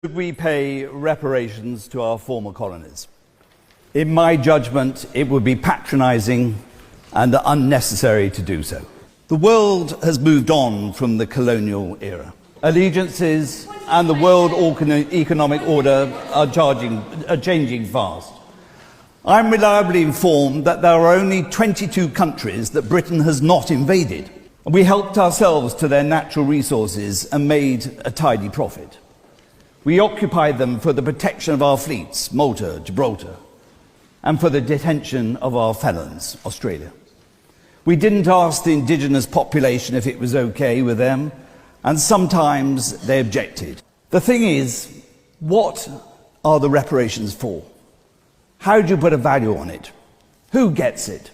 Should we pay reparations to our former colonies? In my judgment, it would be patronising and unnecessary to do so. The world has moved on from the colonial era. Allegiances and the world economic order are changing fast. I'm reliably informed that there are only 22 countries that Britain has not invaded. We helped ourselves to their natural resources and made a tidy profit. We occupied them for the protection of our fleets, Malta, Gibraltar, and for the detention of our felons, Australia. We didn't ask the indigenous population if it was okay with them, and sometimes they objected. The thing is, what are the reparations for? How do you put a value on it? Who gets it?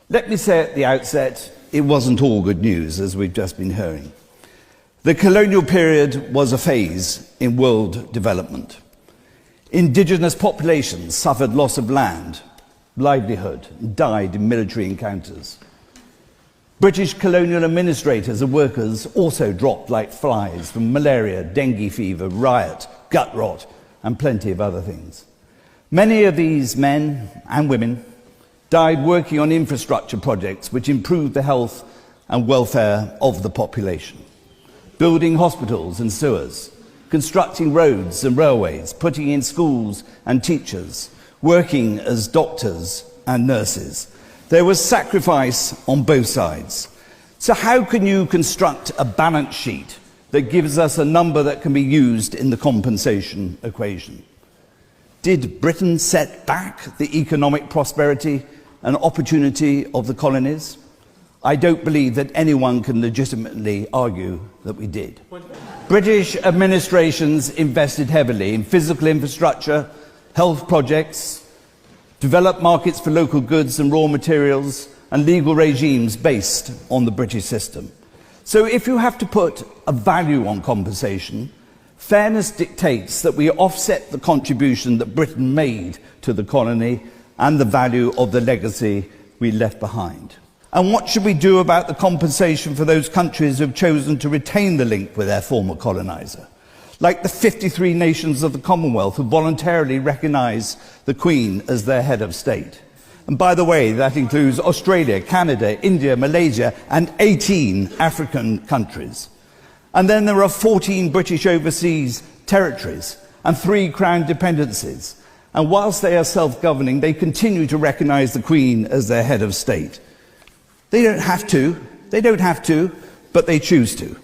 Let me say at the outset, it wasn't all good news, as we've just been hearing. The colonial period was a phase in world development. Indigenous populations suffered loss of land, livelihood, and died in military encounters. British colonial administrators and workers also dropped like flies from malaria, dengue fever, riot, gut rot, and plenty of other things. Many of these men and women died working on infrastructure projects which improved the health and welfare of the population. Building hospitals and sewers, constructing roads and railways, putting in schools and teachers, working as doctors and nurses. There was sacrifice on both sides. So how can you construct a balance sheet that gives us a number that can be used in the compensation equation? Did Britain set back the economic prosperity and opportunity of the colonies? I don't believe that anyone can legitimately argue that we did. British administrations invested heavily in physical infrastructure, health projects, developed markets for local goods and raw materials, and legal regimes based on the British system. So if you have to put a value on compensation, fairness dictates that we offset the contribution that Britain made to the colony and the value of the legacy we left behind. And what should we do about the compensation for those countries who have chosen to retain the link with their former coloniser? Like the 53 nations of the Commonwealth who voluntarily recognise the Queen as their head of state. And by the way, that includes Australia, Canada, India, Malaysia, and 18 African countries. And then there are 14 British overseas territories and 3 Crown dependencies. And whilst they are self-governing, they continue to recognise the Queen as their head of state. They don't have to, but they choose to.